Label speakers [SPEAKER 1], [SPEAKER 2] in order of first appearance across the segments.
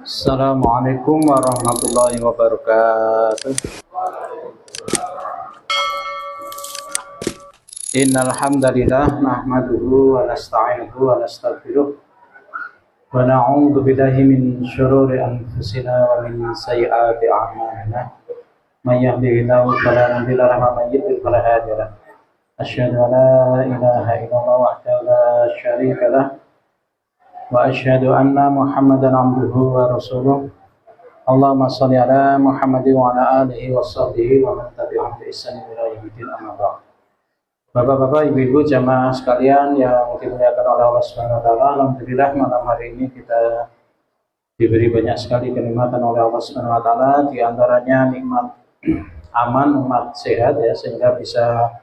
[SPEAKER 1] Assalamualaikum warahmatullahi wabarakatuh. Innal hamdalillah nahmaduhu wa nasta'inuhu wa nastaghfiruh wa na'udzu billahi min shururi anfusina wa min sayyiati a'malina. May yahdihillahu fala mudilla lahu wa may yudlil fala hadiya lahu. Asyhadu an la ilaha illallah wahdahu la syarika lahu wa asyhadu anna Muhammadan abduhu wa rasuluh. Allahumma shalli ala Muhammad wa ala alihi wa sahbihi wa man tabi'ahum bi ihsan ila yaumil amma ba'd. Bapak-bapak, ibu-ibu, jamaah sekalian yang dimuliakan oleh Allah Subhanahu wa taala, alhamdulillah malam hari ini kita diberi banyak sekali kenikmatan oleh Allah Subhanahu wa taala, di antaranya nikmat aman, umat sehat ya, sehingga bisa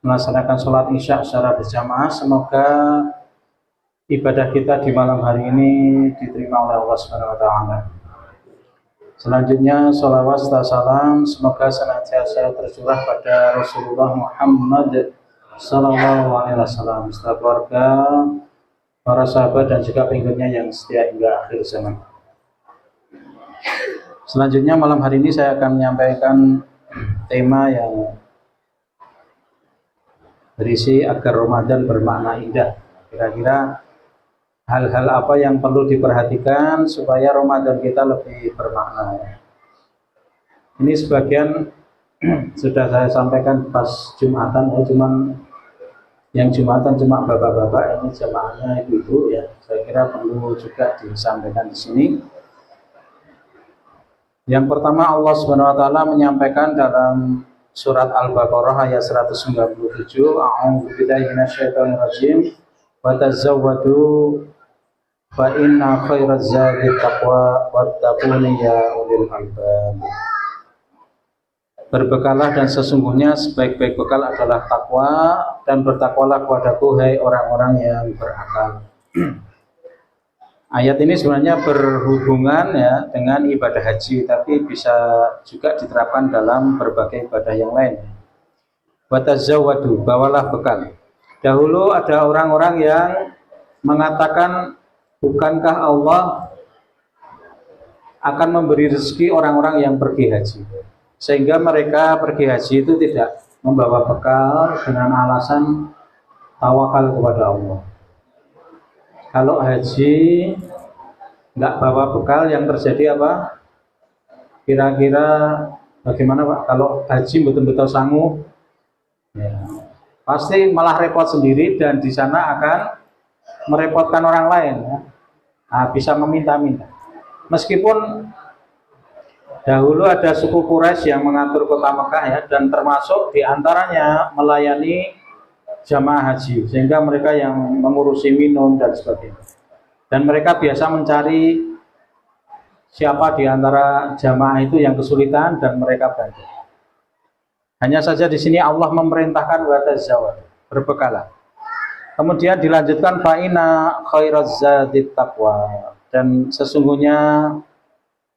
[SPEAKER 1] melaksanakan sholat Isya secara berjamaah. Semoga ibadah kita di malam hari ini diterima oleh Allah Subhanahu wa taala. Selanjutnya sholawat serta salam semoga senantiasa tercurah pada Rasulullah Muhammad sallallahu alaihi wasallam, serta keluarga, para sahabat dan juga pengikutnya yang setia hingga akhir zaman. Selanjutnya malam hari ini saya akan menyampaikan tema yang berisi agar Ramadan bermakna indah. Kira-kira hal-hal apa yang perlu diperhatikan supaya Ramadan kita lebih bermakna. Ini sebagian sudah saya sampaikan pas Jumatan ya, cuman yang Jumatan cuma bapak-bapak, ini jamaahnya ibu-ibu ya. Saya kira perlu juga disampaikan di sini. Yang pertama, Allah Subhanahu wa taala menyampaikan dalam surat Al-Baqarah ayat 197, A'udzu billahi minasyaitonir rajim. Wa tazawwadu fa inna khairaz zadi taqwa wattaquni ya ulil albab. Berbekalah dan sesungguhnya sebaik-baik bekal adalah takwa, dan bertakwalah kepadaku hai orang-orang yang berakal. Ayat ini sebenarnya berhubungan ya dengan ibadah haji, tapi bisa juga diterapkan dalam berbagai ibadah yang lain. Wa tazawwadu, bawalah bekal. Dahulu ada orang-orang yang mengatakan, bukankah Allah akan memberi rezeki orang-orang yang pergi haji? Sehingga mereka pergi haji itu tidak membawa bekal dengan alasan tawakal kepada Allah. Kalau haji nggak bawa bekal, yang terjadi apa? Kira-kira bagaimana Pak? Kalau haji betul-betul sanggup, ya, pasti malah repot sendiri dan di sana akan merepotkan orang lain ya. Nah, bisa meminta-minta. Meskipun dahulu ada suku Quraisy yang mengatur kota Mekah ya, dan termasuk diantaranya melayani jamaah haji, sehingga mereka yang mengurusi minum dan sebagainya. Dan mereka biasa mencari siapa di antara jamaah itu yang kesulitan dan mereka bantu. Hanya saja di sini Allah memerintahkan wa tazawwad, berbekalah. Kemudian dilanjutkan fa'ina khairaz zadi taqwa, dan sesungguhnya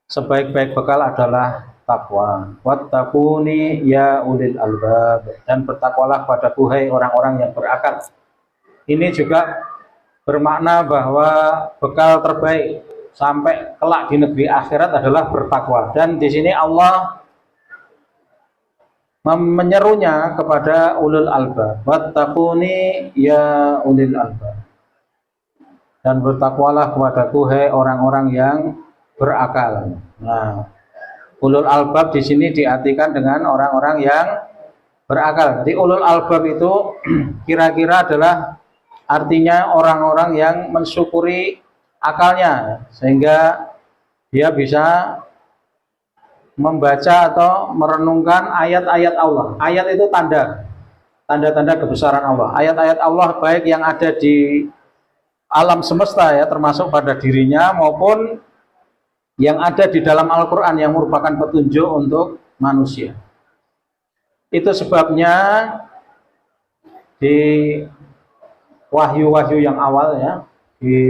[SPEAKER 1] sebaik-baik bekal adalah takwa. Wattaquni ya ulil albab, dan bertakwalah padaku hai orang-orang yang berakal. Ini juga bermakna bahwa bekal terbaik sampai kelak di negeri akhirat adalah bertakwa. Dan di sini Allah menyerunya kepada ulul albab. Wattaquni ya ulil albab, dan bertakwalah kepadaku hai orang-orang yang berakal. Nah, ulul albab di sini diartikan dengan orang-orang yang berakal. Jadi ulul albab itu kira-kira adalah artinya orang-orang yang mensyukuri akalnya, sehingga dia bisa membaca atau merenungkan ayat-ayat Allah. Ayat itu tanda-tanda kebesaran Allah. Ayat-ayat Allah baik yang ada di alam semesta ya, termasuk pada dirinya, maupun yang ada di dalam Al-Quran yang merupakan petunjuk untuk manusia. Itu sebabnya di wahyu-wahyu yang awal ya, di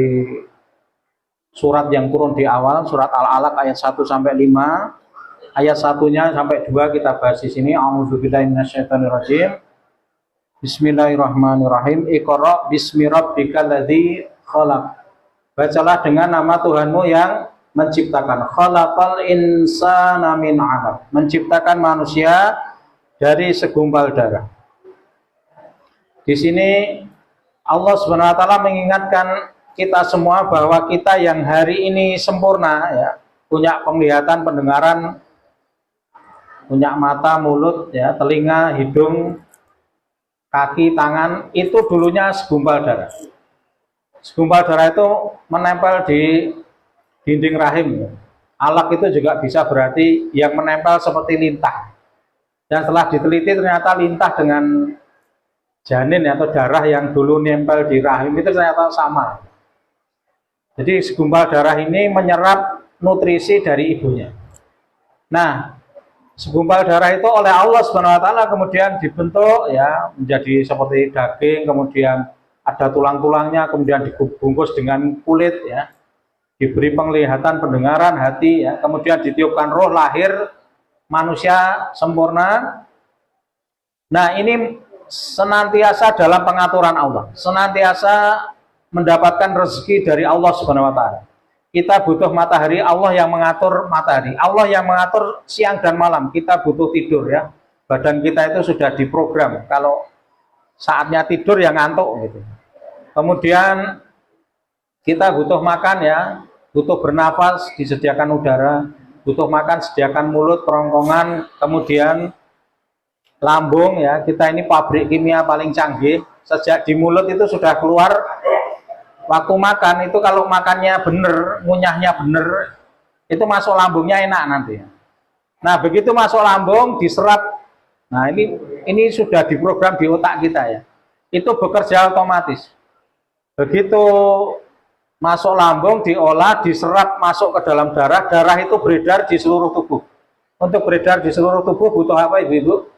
[SPEAKER 1] surat yang turun di awal, surat Al-Alaq ayat 1 sampai 5, ayat 1-nya sampai 2 kita bahas di sini. A'udzubillahi minasyaitonirrajim. Bismillahirrahmanirrahim. Iqra bismi rabbikal ladzi khalaq. Bacalah dengan nama Tuhanmu yang menciptakan, khalaqal insana min 'alaq, menciptakan manusia dari segumpal darah. Di sini Allah Subhanahu wa taala mengingatkan kita semua bahwa kita yang hari ini sempurna ya, punya penglihatan, pendengaran, punya mata, mulut ya, telinga, hidung, kaki, tangan, itu dulunya segumpal darah. Segumpal darah itu menempel di dinding rahim. Alak itu juga bisa berarti yang menempel seperti lintah. Dan setelah diteliti ternyata lintah dengan janin atau darah yang dulu nempel di rahim itu ternyata sama. Jadi segumpal darah ini menyerap nutrisi dari ibunya. Nah, segumpal darah itu oleh Allah Subhanahu wa taala kemudian dibentuk ya menjadi seperti daging, kemudian ada tulang-tulangnya, kemudian dibungkus dengan kulit ya. Diberi penglihatan, pendengaran, hati ya, kemudian ditiupkan roh, lahir manusia sempurna. Nah, ini senantiasa dalam pengaturan Allah, senantiasa mendapatkan rezeki dari Allah Subhanahu wa taala. Kita butuh matahari, Allah yang mengatur matahari. Allah yang mengatur siang dan malam. Kita butuh tidur ya. Badan kita itu sudah diprogram. Kalau saatnya tidur yang ngantuk gitu. Kemudian kita butuh makan ya, butuh bernafas, disediakan udara, butuh makan, sediakan mulut, kerongkongan, kemudian lambung ya. Kita ini pabrik kimia paling canggih. Sejak di mulut itu sudah keluar. Waktu makan itu kalau makannya bener, ngunyahnya bener, itu masuk lambungnya enak nanti. Nah, begitu masuk lambung diserap. Nah, ini sudah diprogram di otak kita ya. Itu bekerja otomatis. Begitu masuk lambung, diolah, diserap masuk ke dalam darah, darah itu beredar di seluruh tubuh. Untuk beredar di seluruh tubuh butuh apa ibu-ibu?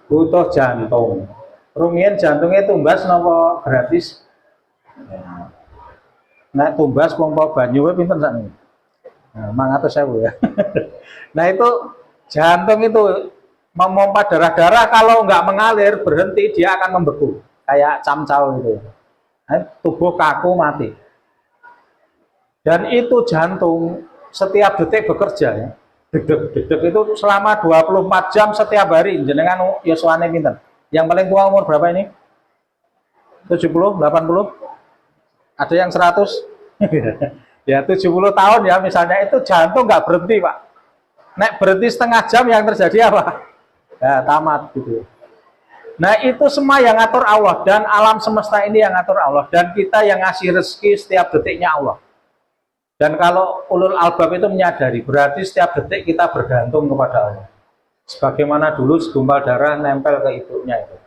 [SPEAKER 1] Butuh jantung. Rumiyin jantungnya tumbas nopo gratis? Nah, tumbas pompa banyu pinten sakniki? Nah, 500.000 ya. Nah, itu jantung itu memompa darah-darah, kalau nggak mengalir berhenti dia akan membeku kayak camcau gitu. Nah, tubuh kaku mati. Dan itu jantung setiap detik bekerja ya. Dedek itu selama 24 jam setiap hari. Jenengan yuswane pinten? Yang paling tua umur berapa ini? 70, 80? Ada yang 100? Ya 70 tahun ya misalnya, itu jantung nggak berhenti Pak. Nek berhenti setengah jam yang terjadi apa? Ya tamat gitu. Nah, itu semua yang ngatur Allah, dan alam semesta ini yang ngatur Allah, dan kita yang ngasih rezeki setiap detiknya Allah. Dan kalau ulul albab itu menyadari, berarti setiap detik kita bergantung kepada Allah. Sebagaimana dulu segumpal darah nempel ke ibunya itu.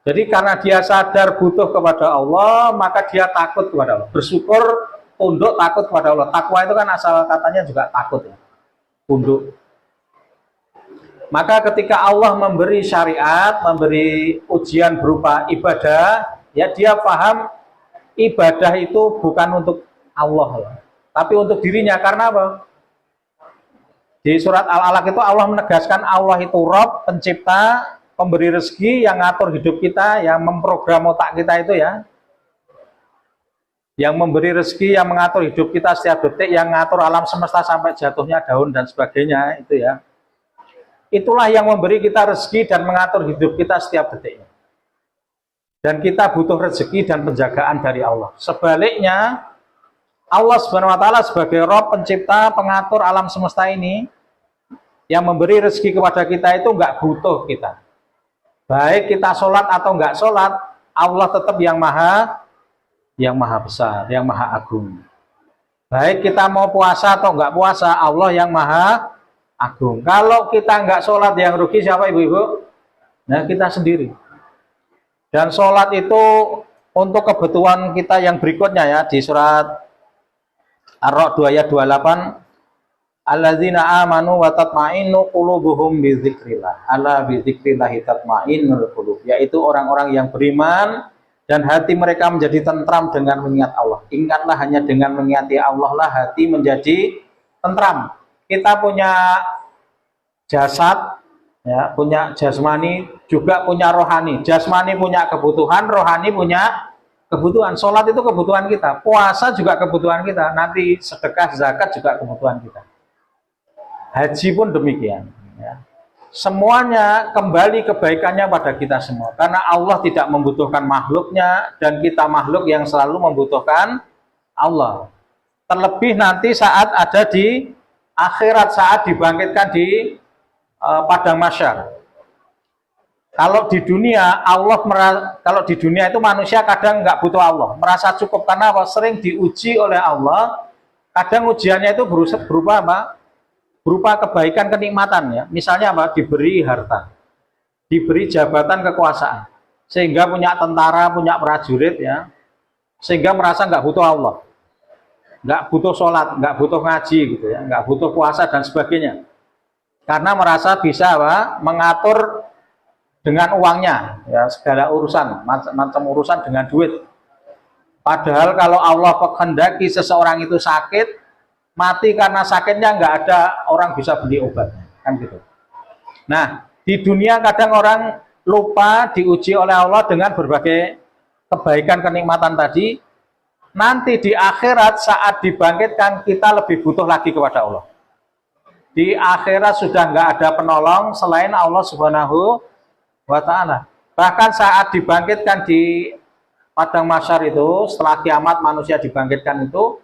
[SPEAKER 1] Jadi karena dia sadar butuh kepada Allah, maka dia takut kepada Allah. Bersyukur, tunduk, takut kepada Allah. Takwa itu kan asal katanya juga takut ya. Tunduk. Maka ketika Allah memberi syariat, memberi ujian berupa ibadah, ya dia paham ibadah itu bukan untuk Allah ya, tapi untuk dirinya. Karena apa? Di surat Al-Alaq itu Allah menegaskan Allah itu Rabb, pencipta, pemberi rezeki, yang ngatur hidup kita, yang memprogram otak kita itu ya, yang memberi rezeki, yang mengatur hidup kita setiap detik, yang ngatur alam semesta sampai jatuhnya daun dan sebagainya itu ya. Itulah yang memberi kita rezeki dan mengatur hidup kita setiap detiknya. Dan kita butuh rezeki dan penjagaan dari Allah. Sebaliknya, Allah Subhanahu wa taala sebagai Rabb, pencipta, pengatur alam semesta ini, yang memberi rezeki kepada kita itu nggak butuh kita. Baik kita sholat atau nggak sholat, Allah tetap yang maha besar, yang maha agung. Baik kita mau puasa atau nggak puasa, Allah yang maha agung. Kalau kita nggak sholat, yang rugi siapa ibu-ibu? Nah, kita sendiri. Dan sholat itu untuk kebutuhan kita yang berikutnya ya, di surat Ar-Ra'd 2 ayat 28, alladzina amanu wa tatma'innu qulubuhum bi dzikrillah. Ala bi dzikrillah tatma'innul qulub. Yaitu orang-orang yang beriman dan hati mereka menjadi tentram dengan mengingat Allah. Ingatlah, hanya dengan mengingati Allah lah hati menjadi tentram. Kita punya jasad ya, punya jasmani, juga punya rohani. Jasmani punya kebutuhan, rohani punya Kebutuhan. Sholat itu kebutuhan kita, puasa juga kebutuhan kita, nanti sedekah, zakat juga kebutuhan kita. Haji pun demikian. Ya. Semuanya kembali kebaikannya pada kita semua. Karena Allah tidak membutuhkan makhluknya, dan kita makhluk yang selalu membutuhkan Allah. Terlebih nanti saat ada di akhirat, saat dibangkitkan di padang mahsyar. Kalau di dunia kalau di dunia itu manusia kadang nggak butuh Allah, merasa cukup karena apa? Sering diuji oleh Allah. Kadang ujiannya itu berupa apa? Berupa kebaikan, kenikmatan ya. Misalnya apa? Diberi harta, diberi jabatan, kekuasaan, sehingga punya tentara, punya prajurit ya, sehingga merasa nggak butuh Allah, nggak butuh sholat, nggak butuh ngaji gitu ya, nggak butuh puasa dan sebagainya, karena merasa bisa apa? Mengatur dengan uangnya ya, segala urusan, macam urusan dengan duit. Padahal kalau Allah kehendaki seseorang itu sakit, mati karena sakitnya, nggak ada orang bisa beli obatnya, kan gitu. Nah, di dunia kadang orang lupa diuji oleh Allah dengan berbagai kebaikan, kenikmatan tadi. Nanti di akhirat saat dibangkitkan kita lebih butuh lagi kepada Allah. Di akhirat sudah nggak ada penolong selain Allah Subhanahu wa Ta'ala. Bahkan saat dibangkitkan di padang mahsyar itu, setelah kiamat manusia dibangkitkan itu,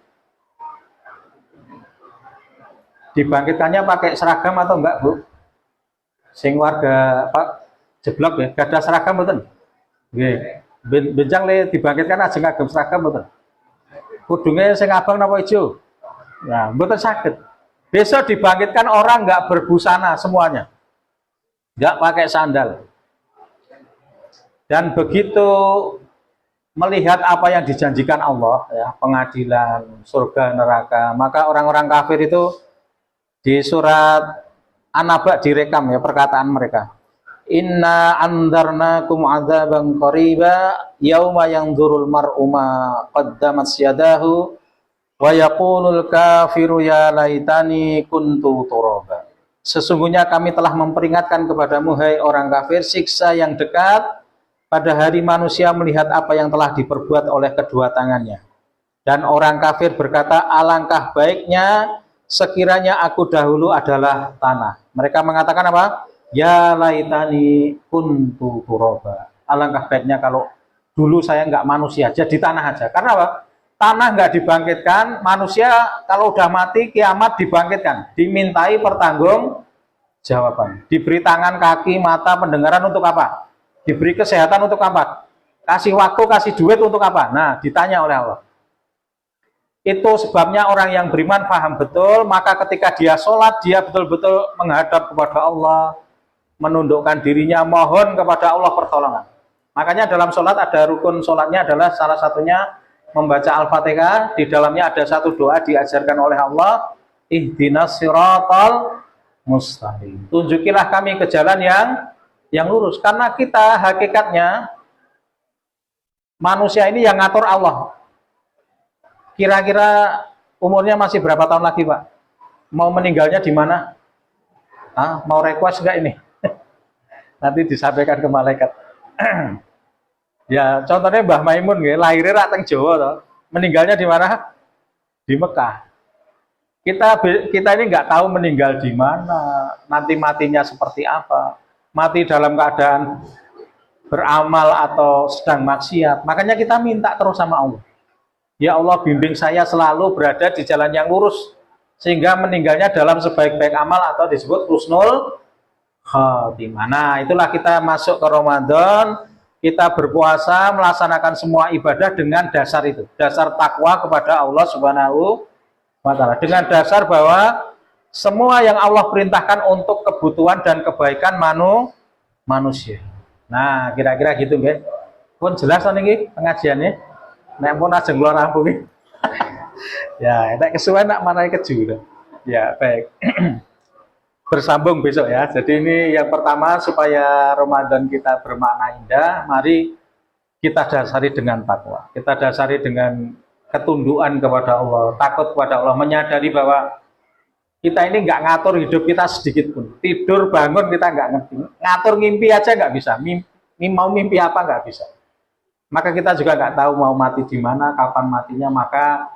[SPEAKER 1] dibangkitkannya pakai seragam atau enggak, Bu? Sing warga Pak jeblok ya, gak ada seragam betul. Nggih. Benjang le dibangkitkan aja ngagem seragam betul. Kudungnya sing abang napa ijo? Nah, mboten saged. Besok dibangkitkan orang enggak berbusana semuanya. Enggak pakai sandal. Dan begitu melihat apa yang dijanjikan Allah ya, pengadilan, surga, neraka, maka orang-orang kafir itu di surat An-Naba direkam ya perkataan mereka. Inna andzarnakum adzaban qariba yauma yanzurul mar'u ma qaddamat yadahu wa yaqulul kafiru ya laitani kuntu turaba. Sesungguhnya kami telah memperingatkan kepadamu hai orang kafir siksa yang dekat pada hari manusia melihat apa yang telah diperbuat oleh kedua tangannya. Dan orang kafir berkata, alangkah baiknya sekiranya aku dahulu adalah tanah. Mereka mengatakan apa? Ya laitani kuntu turaba. Alangkah baiknya kalau dulu saya nggak manusia, jadi tanah aja. Karena apa? Tanah nggak dibangkitkan, manusia kalau udah mati kiamat dibangkitkan, dimintai pertanggung jawaban. Diberi tangan, kaki, mata, pendengaran untuk apa? Diberi kesehatan untuk apa? Kasih waktu, kasih duit untuk apa? Nah, ditanya oleh Allah. Itu sebabnya orang yang beriman paham betul, maka ketika dia sholat, dia betul-betul menghadap kepada Allah, menundukkan dirinya, mohon kepada Allah pertolongan. Makanya dalam sholat ada rukun sholatnya adalah salah satunya membaca Al-Fatihah. Di dalamnya ada satu doa diajarkan oleh Allah, ihdinas siratal mustaqim. Tunjukilah kami ke jalan yang lurus. Karena kita hakikatnya manusia ini yang ngatur Allah. Kira-kira umurnya masih berapa tahun lagi, Pak? Mau meninggalnya di mana? Mau request enggak ini? Nanti disampaikan ke malaikat. Ya, contohnya Mbah Maimun nggih, lahirnya rak teng Jawa toh. Meninggalnya di mana? Di Mekah. Kita ini nggak tahu meninggal di mana, nanti matinya seperti apa. Mati dalam keadaan beramal atau sedang maksiat. Makanya kita minta terus sama Allah. Ya Allah, bimbing saya selalu berada di jalan yang lurus, sehingga meninggalnya dalam sebaik-baik amal atau disebut husnul khotimah. Nah, itulah kita masuk ke Ramadan, kita berpuasa, melaksanakan semua ibadah dengan dasar itu, dasar takwa kepada Allah Subhanahu wa Ta'ala, dengan dasar bahwa semua yang Allah perintahkan untuk kebutuhan dan kebaikan manusia. Nah, kira-kira gitu nggih. Pun jelas niki pengajiannya. Nek pun ajeng kula rampung. Ya, nek kesuwen nak marahi keju. Ya, baik. Bersambung besok ya. Jadi ini yang pertama supaya Ramadan kita bermakna indah, mari kita dasari dengan takwa. Kita dasari dengan ketundukan kepada Allah, takut kepada Allah, menyadari bahwa kita ini nggak ngatur hidup kita sedikit pun. Tidur bangun kita nggak ngerti. Ngatur ngimpi aja nggak bisa. Mau mimpi apa nggak bisa. Maka kita juga nggak tahu mau mati di mana, kapan matinya. Maka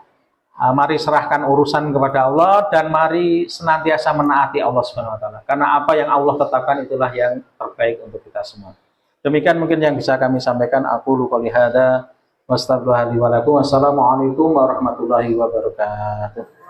[SPEAKER 1] mari serahkan urusan kepada Allah dan mari senantiasa menaati Allah Subhanahu wa taala. Karena apa yang Allah tetapkan itulah yang terbaik untuk kita semua. Demikian mungkin yang bisa kami sampaikan. Aku qouli hadza wa astaghfirullaha li wa lakum. Wassalamualaikum warahmatullahi wabarakatuh.